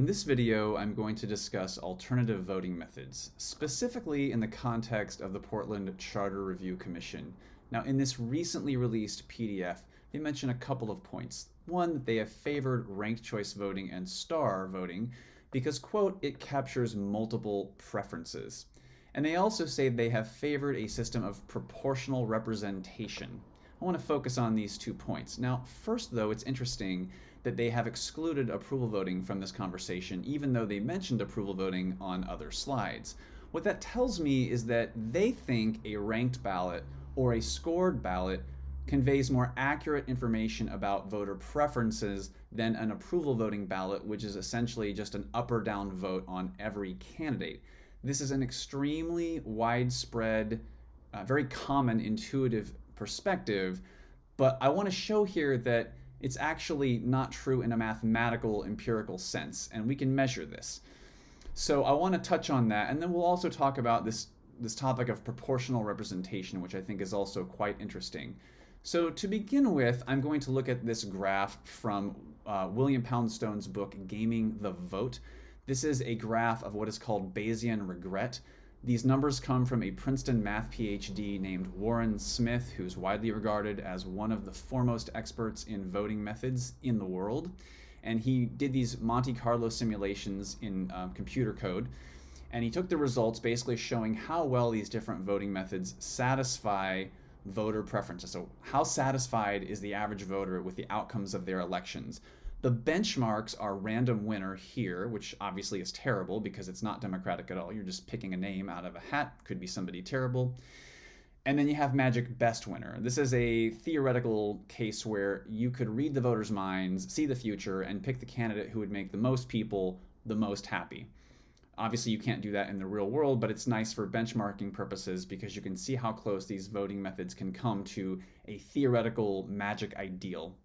In this video, I'm going to discuss alternative voting methods, specifically in the context of the Portland Charter Review Commission. Now, in this recently released PDF, they mention a couple of points. One, that they have favored ranked choice voting and star voting because, quote, it captures multiple preferences. And they also say they have favored a system of proportional representation. I want to focus on these 2 points. Now, first, though, it's interesting that they have excluded approval voting from this conversation, even though they mentioned approval voting on other slides. What that tells me is that they think a ranked ballot or a scored ballot conveys more accurate information about voter preferences than an approval voting ballot, which is essentially just an up or down vote on every candidate. This is an extremely widespread, very common intuitive perspective, but I want to show here that it's actually not true in a mathematical, empirical sense, and we can measure this. So I want to touch on that, and then we'll also talk about this topic of proportional representation, which I think is also quite interesting. So to begin with, I'm going to look at this graph from William Poundstone's book, Gaming the Vote. This is a graph of what is called Bayesian regret. These numbers come from a Princeton math PhD named Warren Smith, who's widely regarded as one of the foremost experts in voting methods in the world. And he did these Monte Carlo simulations in computer code. And he took the results basically showing how well these different voting methods satisfy voter preferences. So how satisfied is the average voter with the outcomes of their elections? The benchmarks are random winner here, which obviously is terrible because it's not democratic at all. You're just picking a name out of a hat. Could be somebody terrible. And then you have magic best winner. This is a theoretical case where you could read the voters' minds, see the future, and pick the candidate who would make the most people the most happy. Obviously, you can't do that in the real world, but it's nice for benchmarking purposes because you can see how close these voting methods can come to a theoretical magic ideal.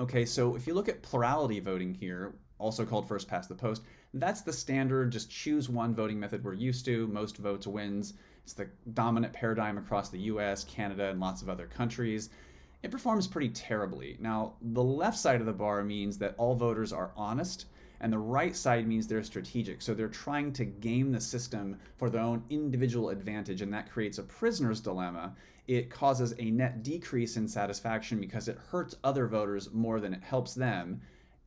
Okay, so if you look at plurality voting here, also called first past the post, that's the standard, just choose one voting method we're used to, most votes wins. It's the dominant paradigm across the US, Canada, and lots of other countries. It performs pretty terribly. Now, the left side of the bar means that all voters are honest, and the right side means they're strategic. So they're trying to game the system for their own individual advantage, and that creates a prisoner's dilemma. It causes a net decrease in satisfaction because it hurts other voters more than it helps them,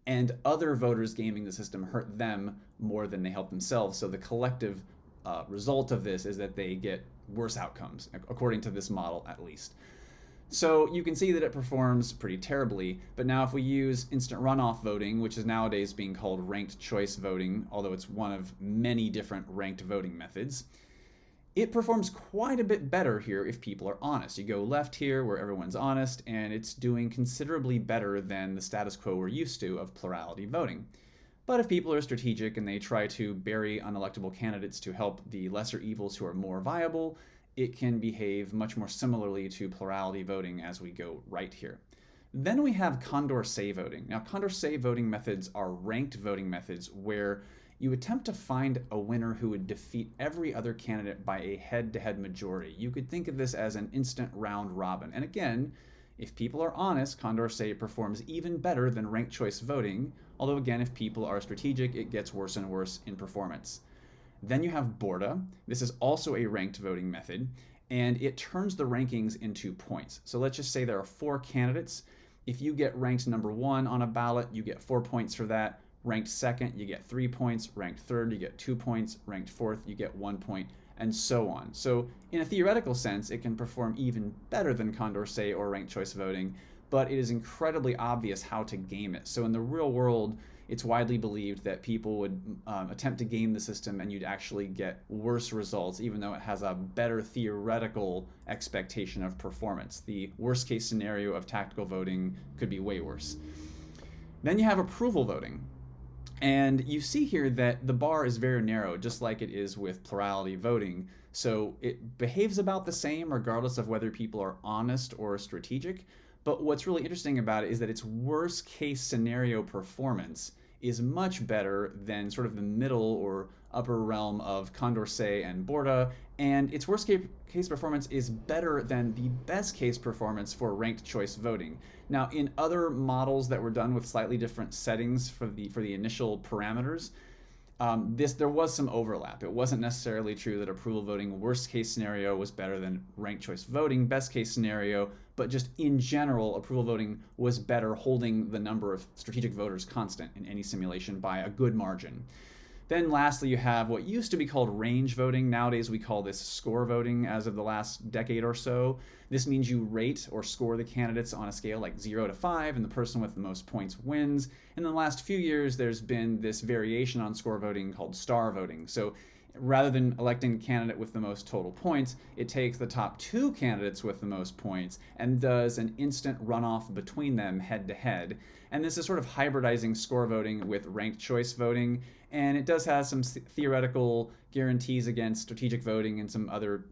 and other voters gaming the system hurt them more than they help themselves. So the collective result of this is that they get worse outcomes, according to this model at least. So you can see that it performs pretty terribly, but now if we use instant runoff voting, which is nowadays being called ranked choice voting, although it's one of many different ranked voting methods, it performs quite a bit better here if people are honest. You go left here where everyone's honest, and it's doing considerably better than the status quo we're used to of plurality voting. But if people are strategic and they try to bury unelectable candidates to help the lesser evils who are more viable, it can behave much more similarly to plurality voting as we go right here. Then we have Condorcet voting. Now, Condorcet voting methods are ranked voting methods where you attempt to find a winner who would defeat every other candidate by a head-to-head majority. You could think of this as an instant round robin. And again, if people are honest, Condorcet performs even better than ranked choice voting, although again, if people are strategic, it gets worse and worse in performance. Then you have Borda. This is also a ranked voting method, and it turns the rankings into points. So let's just say there are 4 candidates. If you get ranked number 1 on a ballot, you get 4 points for that. Ranked second, you get 3 points. Ranked third, you get 2 points. Ranked fourth, you get 1 point, and so on. So in a theoretical sense, it can perform even better than Condorcet or ranked choice voting, but it is incredibly obvious how to game it. So in the real world, it's widely believed that people would attempt to game the system and you'd actually get worse results, even though it has a better theoretical expectation of performance. The worst case scenario of tactical voting could be way worse. Then you have approval voting. And you see here that the bar is very narrow, just like it is with plurality voting. So it behaves about the same regardless of whether people are honest or strategic. But what's really interesting about it is that its worst case scenario performance is much better than sort of the middle or upper realm of Condorcet and Borda, and its worst case performance is better than the best case performance for ranked choice voting. Now, in other models that were done with slightly different settings for the initial parameters, there was some overlap. It wasn't necessarily true that approval voting worst case scenario was better than ranked choice voting best case scenario, but just in general, approval voting was better, holding the number of strategic voters constant in any simulation by a good margin. Then lastly, you have what used to be called range voting. Nowadays, we call this score voting as of the last decade or so. This means you rate or score the candidates on a scale like 0 to 5, and the person with the most points wins. And in the last few years, there's been this variation on score voting called star voting. So rather than electing a candidate with the most total points, it takes the top 2 candidates with the most points and does an instant runoff between them head to head. And this is sort of hybridizing score voting with ranked choice voting. And it does have some theoretical guarantees against strategic voting and some other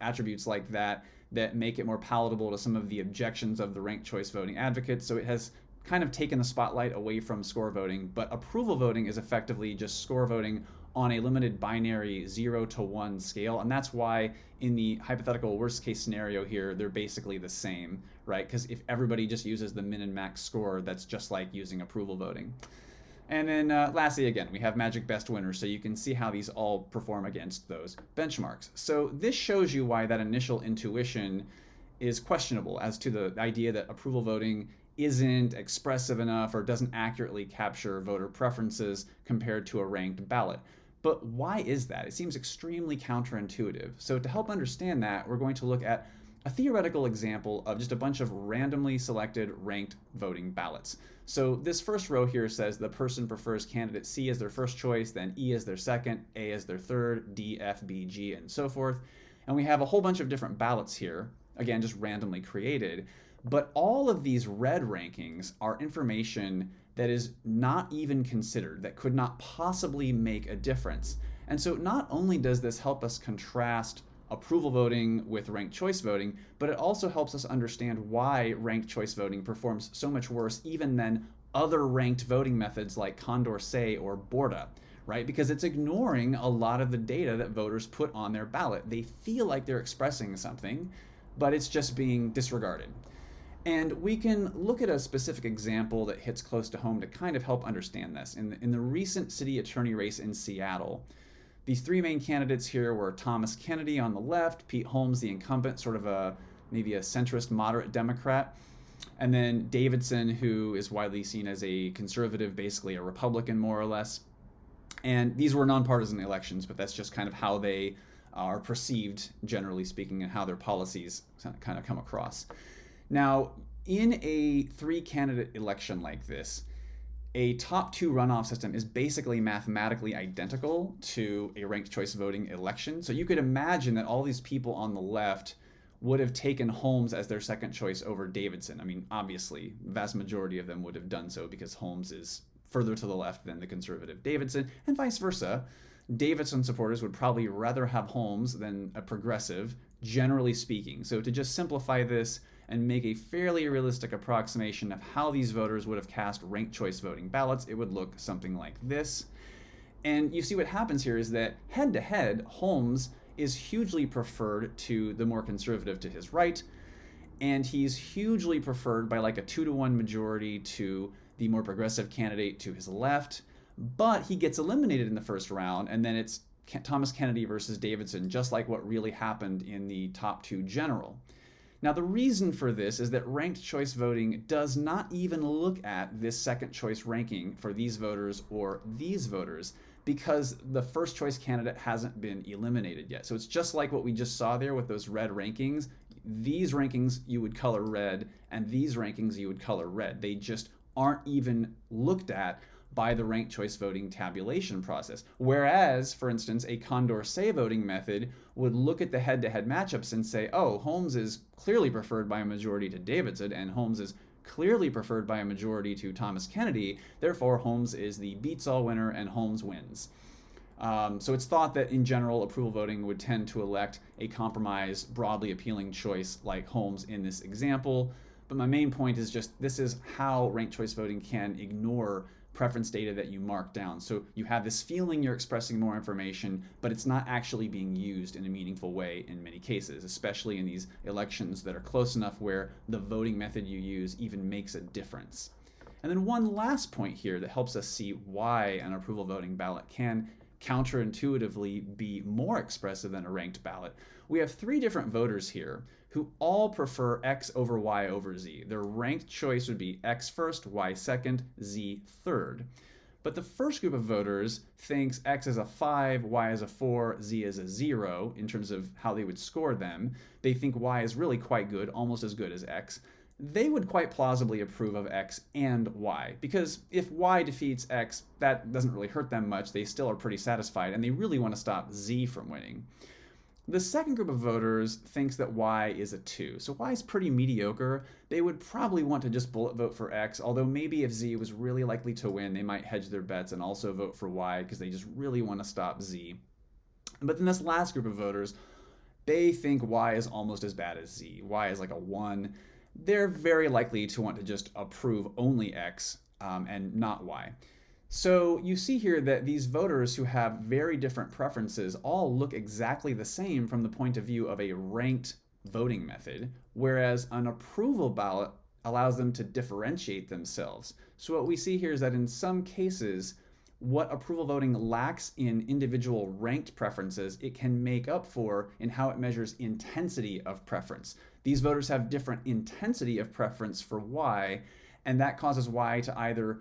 attributes like that that make it more palatable to some of the objections of the ranked choice voting advocates. So it has kind of taken the spotlight away from score voting, but approval voting is effectively just score voting on a limited binary 0 to 1 scale. And that's why in the hypothetical worst case scenario here, they're basically the same, right? Because if everybody just uses the min and max score, that's just like using approval voting. And then lastly, again, we have magic best winners, so you can see how these all perform against those benchmarks. So this shows you why that initial intuition is questionable as to the idea that approval voting isn't expressive enough or doesn't accurately capture voter preferences compared to a ranked ballot. But why is that? It seems extremely counterintuitive. So to help understand that, we're going to look at a theoretical example of just a bunch of randomly selected ranked voting ballots. So this first row here says the person prefers candidate C as their first choice, then E as their second, A as their third, D, F, B, G, and so forth. And we have a whole bunch of different ballots here, again, just randomly created. But all of these red rankings are information that is not even considered, that could not possibly make a difference. And so not only does this help us contrast approval voting with ranked choice voting, but it also helps us understand why ranked choice voting performs so much worse even than other ranked voting methods like Condorcet or Borda, right? Because it's ignoring a lot of the data that voters put on their ballot. They feel like they're expressing something, but it's just being disregarded. And we can look at a specific example that hits close to home to kind of help understand this. In the recent city attorney race in Seattle, these 3 main candidates here were Thomas Kennedy on the left, Pete Holmes, the incumbent, sort of maybe a centrist moderate Democrat, and then Davidson, who is widely seen as a conservative, basically a Republican more or less. And these were nonpartisan elections, but that's just kind of how they are perceived, generally speaking, and how their policies kind of come across. Now, in a 3-candidate election like this, a top 2 runoff system is basically mathematically identical to a ranked choice voting election. So you could imagine that all these people on the left would have taken Holmes as their second choice over Davidson. I mean, obviously, the vast majority of them would have done so because Holmes is further to the left than the conservative Davidson, and vice versa. Davidson supporters would probably rather have Holmes than a progressive, generally speaking. So to just simplify this and make a fairly realistic approximation of how these voters would have cast ranked choice voting ballots, it would look something like this. And you see what happens here is that head-to-head, Holmes is hugely preferred to the more conservative to his right, and he's hugely preferred by like a 2-to-1 majority to the more progressive candidate to his left, but he gets eliminated in the first round, and then it's Thomas Kennedy versus Davidson, just like what really happened in the top 2 general. Now, the reason for this is that ranked choice voting does not even look at this second choice ranking for these voters or these voters because the first choice candidate hasn't been eliminated yet. So it's just like what we just saw there with those red rankings. These rankings you would color red, and these rankings you would color red. They just aren't even looked at by the ranked choice voting tabulation process. Whereas, for instance, a Condorcet voting method would look at the head-to-head matchups and say, oh, Holmes is clearly preferred by a majority to Davidson, and Holmes is clearly preferred by a majority to Thomas Kennedy. Therefore, Holmes is the beats-all winner, and Holmes wins. So it's thought that, in general, approval voting would tend to elect a compromise, broadly appealing choice like Holmes in this example. But my main point is just this is how ranked choice voting can ignore preference data that you mark down. So you have this feeling you're expressing more information, but it's not actually being used in a meaningful way in many cases, especially in these elections that are close enough where the voting method you use even makes a difference. And then one last point here that helps us see why an approval voting ballot can counterintuitively be more expressive than a ranked ballot. We have 3 different voters here who all prefer X over Y over Z. Their ranked choice would be X first, Y second, Z third. But the first group of voters thinks X is a 5, Y is a 4, Z is a 0 in terms of how they would score them. They think Y is really quite good, almost as good as X. They would quite plausibly approve of X and Y, because if Y defeats X, that doesn't really hurt them much. They still are pretty satisfied, and they really want to stop Z from winning. The second group of voters thinks that Y is a 2. So Y is pretty mediocre. They would probably want to just bullet vote for X, although maybe if Z was really likely to win, they might hedge their bets and also vote for Y because they just really want to stop Z. But then this last group of voters, they think Y is almost as bad as Z. Y is like a 1. They're very likely to want to just approve only X and not Y. So you see here that these voters who have very different preferences all look exactly the same from the point of view of a ranked voting method, whereas an approval ballot allows them to differentiate themselves. So what we see here is that in some cases, what approval voting lacks in individual ranked preferences, it can make up for in how it measures intensity of preference. These voters have different intensity of preference for Y, and that causes Y to either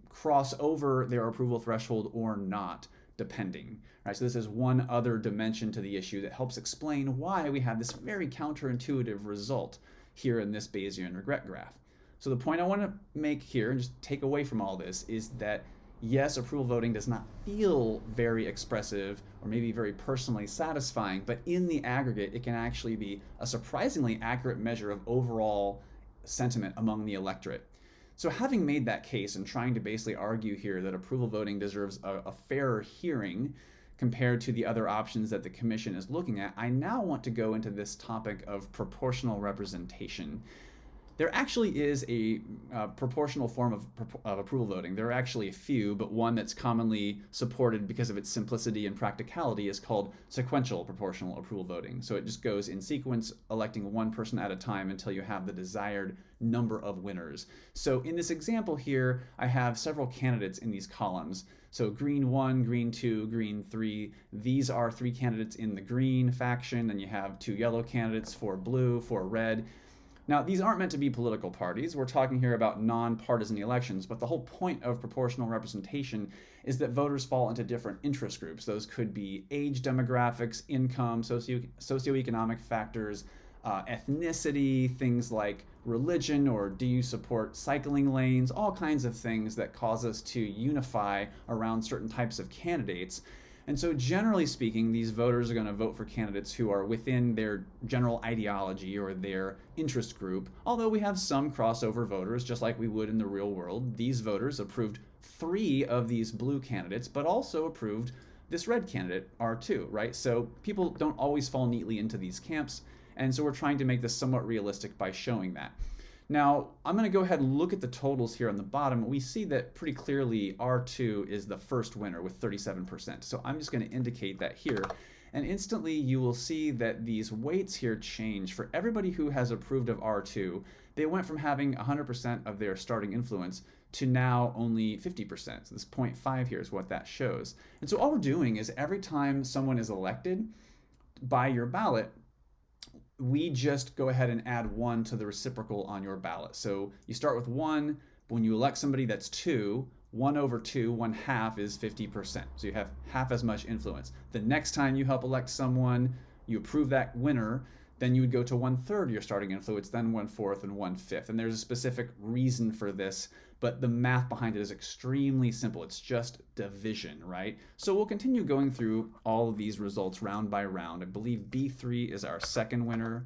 cross over their approval threshold or not, depending. Right, so this is one other dimension to the issue that helps explain why we have this very counterintuitive result here in this Bayesian regret graph. So the point I want to make here, and just take away from all this, is that yes, approval voting does not feel very expressive or maybe very personally satisfying, but in the aggregate, it can actually be a surprisingly accurate measure of overall sentiment among the electorate. So having made that case and trying to basically argue here that approval voting deserves a fairer hearing compared to the other options that the commission is looking at, I now want to go into this topic of proportional representation. There actually is a proportional form of approval voting. There are actually a few, but one that's commonly supported because of its simplicity and practicality is called sequential proportional approval voting. So it just goes in sequence, electing one person at a time until you have the desired number of winners. So in this example here, I have several candidates in these columns. So green 1, green 2, green 3. These are 3 candidates in the green faction, and you have 2 yellow candidates, 4 blue, 4 red. Now, these aren't meant to be political parties. We're talking here about nonpartisan elections, but the whole point of proportional representation is that voters fall into different interest groups. Those could be age demographics, income, socioeconomic factors, ethnicity, things like religion, or do you support cycling lanes, all kinds of things that cause us to unify around certain types of candidates. And so generally speaking, these voters are going to vote for candidates who are within their general ideology or their interest group, although we have some crossover voters, just like we would in the real world. These voters approved 3 of these blue candidates, but also approved this red candidate, R2, right? So people don't always fall neatly into these camps, and so we're trying to make this somewhat realistic by showing that. Now, I'm going to go ahead and look at the totals here on the bottom. We see that pretty clearly R2 is the first winner with 37%. So I'm just going to indicate that here. And instantly you will see that these weights here change. For everybody who has approved of R2, they went from having 100% of their starting influence to now only 50%. So this 0.5 here is what that shows. And so all we're doing is every time someone is elected by your ballot, we just go ahead and add 1 to the reciprocal on your ballot. So you start with 1, but when you elect somebody that's 2, 1 over 2, 1/2 is 50%. So you have half as much influence. The next time you help elect someone, you approve that winner, then you would go to 1/3 your starting influence, then 1/4 and 1/5. And there's a specific reason for this, but the math behind it is extremely simple. It's just division, right? So we'll continue going through all of these results round by round. I believe B3 is our second winner.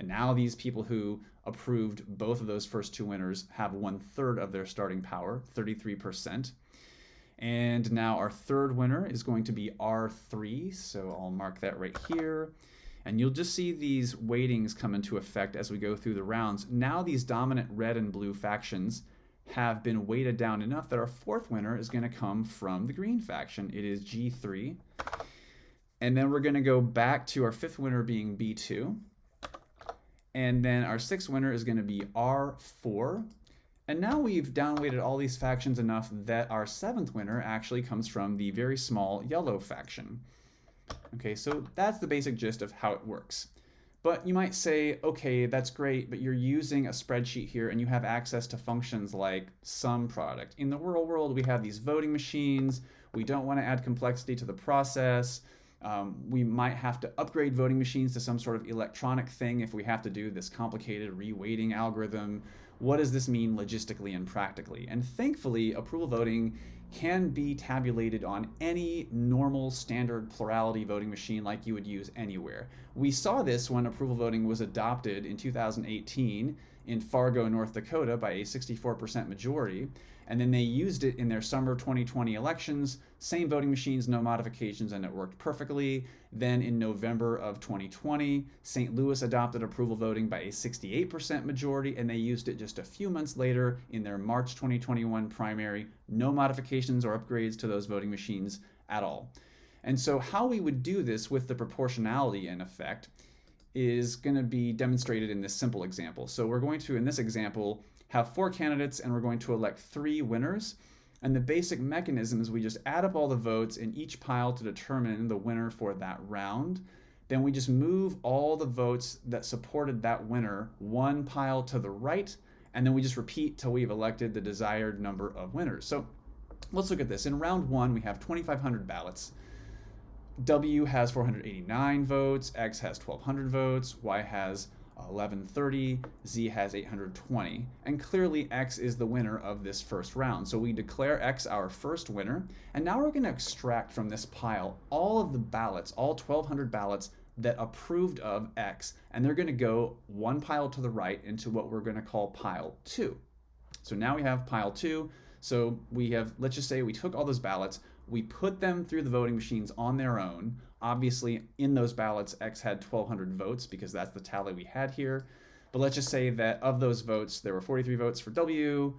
And now these people who approved both of those first 2 winners have 1/3 of their starting power, 33%. And now our third winner is going to be R3. So I'll mark that right here. And you'll just see these weightings come into effect as we go through the rounds. Now these dominant red and blue factions have been weighted down enough that our fourth winner is going to come from the green faction. It is G3. And then we're going to go back to our fifth winner being B2. And then our sixth winner is going to be R4. And now we've downweighted all these factions enough that our seventh winner actually comes from the very small yellow faction. Okay, so that's the basic gist of how it works. But you might say, okay, that's great, but you're using a spreadsheet here and you have access to functions like sum product. In the real world, we have these voting machines. We don't want to add complexity to the process. We might have to upgrade voting machines to some sort of electronic thing if we have to do this complicated reweighting algorithm. What does this mean logistically and practically? And thankfully, approval voting can be tabulated on any normal standard plurality voting machine like you would use anywhere. We saw this when approval voting was adopted in 2018 in Fargo, North Dakota by a 64% majority, and then they used it in their summer 2020 elections, same voting machines, no modifications, and it worked perfectly. Then in November of 2020, St. Louis adopted approval voting by a 68% majority, and they used it just a few months later in their March 2021 primary, no modifications or upgrades to those voting machines at all. And so how we would do this with the proportionality in effect is going to be demonstrated in this simple example. So we're going to, in this example, have 4 candidates and we're going to elect 3 winners. And the basic mechanism is we just add up all the votes in each pile to determine the winner for that round. Then we just move all the votes that supported that winner one pile to the right, and then we just repeat till we've elected the desired number of winners. So let's look at this. In round 1, we have 2,500 ballots. W has 489 votes, X has 1,200 votes, Y has 1130, Z has 820, and clearly X is the winner of this first round. So we declare X our first winner, and now we're going to extract from this pile all of the ballots, all 1,200 ballots that approved of X, and they're going to go one pile to the right into what we're going to call pile 2. So now we have pile 2. So we have, let's just say we took all those ballots, we put them through the voting machines on their own. Obviously, in those ballots, X had 1,200 votes because that's the tally we had here. But let's just say that of those votes, there were 43 votes for W,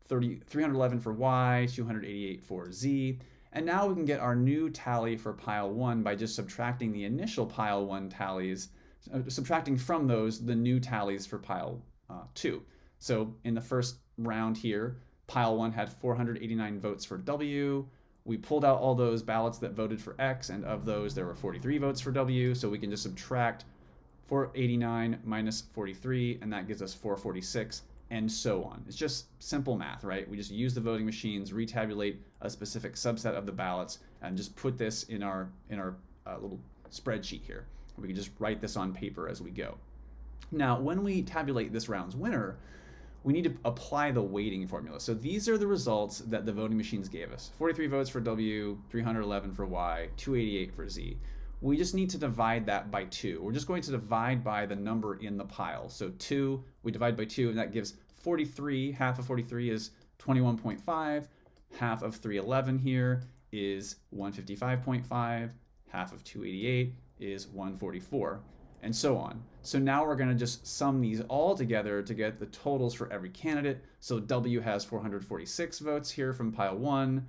311 for Y, 288 for Z. And now we can get our new tally for pile 1 by just subtracting the initial pile 1 tallies, subtracting from those the new tallies for pile 2. So in the first round here, pile 1 had 489 votes for W. We pulled out all those ballots that voted for X, and of those there were 43 votes for W, so we can just subtract 489 minus 43, and that gives us 446, and so on. It's just simple math, right? We just use the voting machines, retabulate a specific subset of the ballots, and just put this in our little spreadsheet here. We can just write this on paper as we go. Now, when we tabulate this round's winner, we need to apply the weighting formula. So these are the results that the voting machines gave us. 43 votes for W, 311 for Y, 288 for Z. We just need to divide that by 2. We're just going to divide by the number in the pile. So 2, we divide by 2, and that gives 43. Half of 43 is 21.5. Half of 311 here is 155.5. Half of 288 is 144. And so on. So now we're going to just sum these all together to get the totals for every candidate. So W has 446 votes here from pile 1,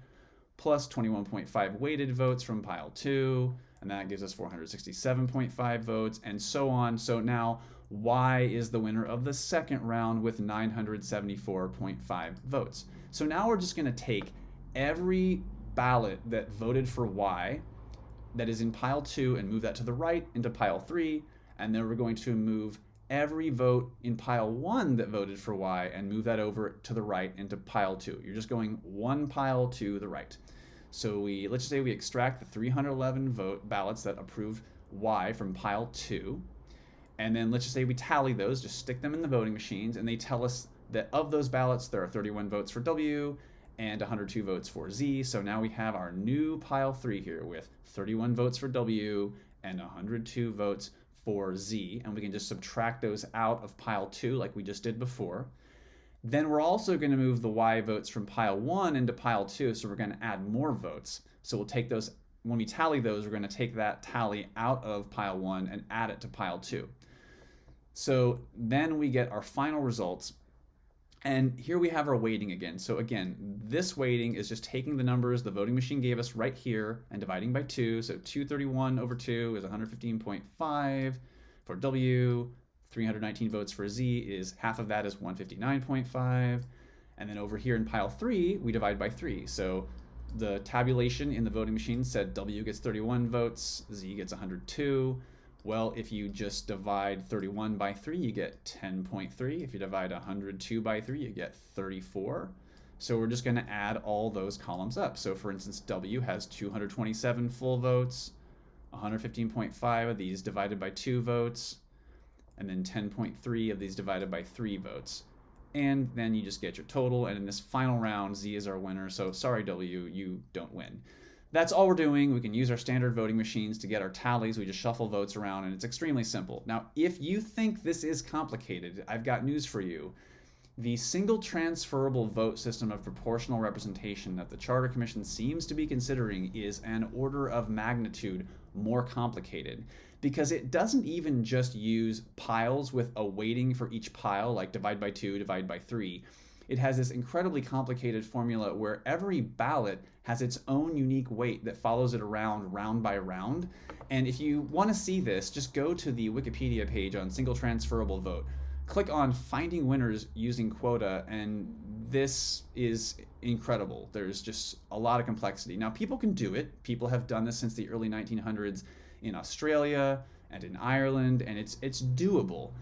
plus 21.5 weighted votes from pile 2, and that gives us 467.5 votes, and so on. So now Y is the winner of the second round with 974.5 votes. So now we're just going to take every ballot that voted for Y that is in pile 2 and move that to the right into pile 3, and then we're going to move every vote in pile 1 that voted for Y and move that over to the right into pile 2. You're just going one pile to the right. So let's just say we extract the 311 ballots that approved Y from pile 2, and then let's just say we tally those, just stick them in the voting machines, and they tell us that of those ballots there are 31 votes for W and 102 votes for Z. So now we have our new pile 3 here with 31 votes for W and 102 votes for Z, and we can just subtract those out of pile 2 like we just did before. Then we're also going to move the Y votes from pile 1 into pile 2, so we're going to add more votes. So we'll take those, when we tally those, we're going to take that tally out of pile 1 and add it to pile 2. So then we get our final results, And here we have our weighting again. So again, this weighting is just taking the numbers the voting machine gave us right here and dividing by 2. So 231 over 2 is 115.5 for W. 319 votes for Z is half of that is 159.5. And then over here in pile 3, we divide by 3. So the tabulation in the voting machine said W gets 31 votes, Z gets 102. Well, if you just divide 31 by 3, you get 10.3. If you divide 102 by 3, you get 34. So we're just going to add all those columns up. So for instance, W has 227 full votes, 115.5 of these divided by 2 votes, and then 10.3 of these divided by 3 votes. And then you just get your total, and in this final round, Z is our winner. So sorry, W, you don't win. That's all we're doing. We can use our standard voting machines to get our tallies. We just shuffle votes around, and it's extremely simple. Now, if you think this is complicated, I've got news for you. The single transferable vote system of proportional representation that the Charter Commission seems to be considering is an order of magnitude more complicated, because it doesn't even just use piles with a weighting for each pile, like divide by 2, divide by 3. It has this incredibly complicated formula where every ballot has its own unique weight that follows it around round by round. And if you want to see this, just go to the Wikipedia page on single transferable vote. Click on finding winners using quota, and this is incredible. There's just a lot of complexity. Now, people can do it. People have done this since the early 1900s in Australia and in Ireland, and it's doable.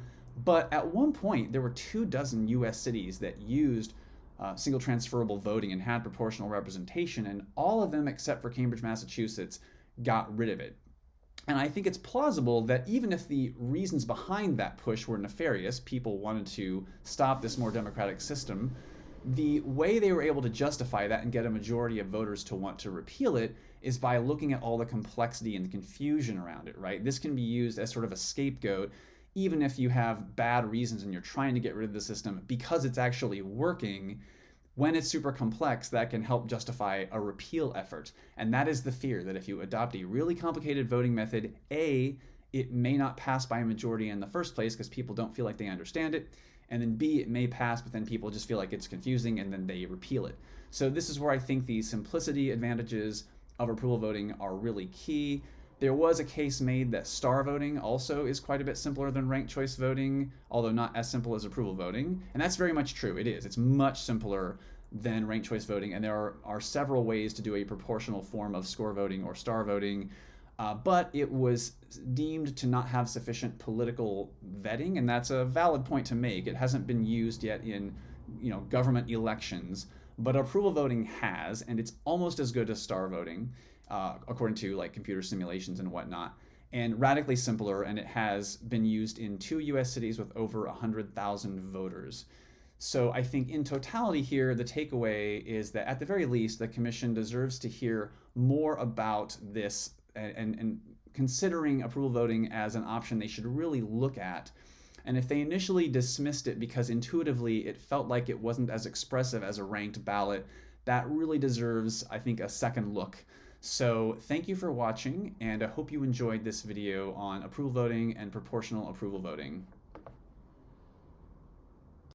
But at one point, there were 24 US cities that used single transferable voting and had proportional representation, and all of them except for Cambridge, Massachusetts, got rid of it. And I think it's plausible that even if the reasons behind that push were nefarious, people wanted to stop this more democratic system, the way they were able to justify that and get a majority of voters to want to repeal it is by looking at all the complexity and the confusion around it, right? This can be used as sort of a scapegoat, even if you have bad reasons and you're trying to get rid of the system because it's actually working. When it's super complex, that can help justify a repeal effort. And that is the fear, that if you adopt a really complicated voting method, A, it may not pass by a majority in the first place because people don't feel like they understand it. And then B, it may pass, but then people just feel like it's confusing and then they repeal it. So this is where I think the simplicity advantages of approval voting are really key. There was a case made that star voting also is quite a bit simpler than ranked choice voting, although not as simple as approval voting. And that's very much true. It is. It's much simpler than ranked choice voting. And there are several ways to do a proportional form of score voting or star voting. But it was deemed to not have sufficient political vetting. And that's a valid point to make. It hasn't been used yet in government elections. But approval voting has, and it's almost as good as star voting. According to like computer simulations and whatnot, and radically simpler, and it has been used in 2 US cities with over 100,000 voters. So I think in totality here, the takeaway is that at the very least, the Commission deserves to hear more about this and considering approval voting as an option they should really look at. And if they initially dismissed it because intuitively it felt like it wasn't as expressive as a ranked ballot, that really deserves, I think, a second look. So thank you for watching, and I hope you enjoyed this video on approval voting and proportional approval voting.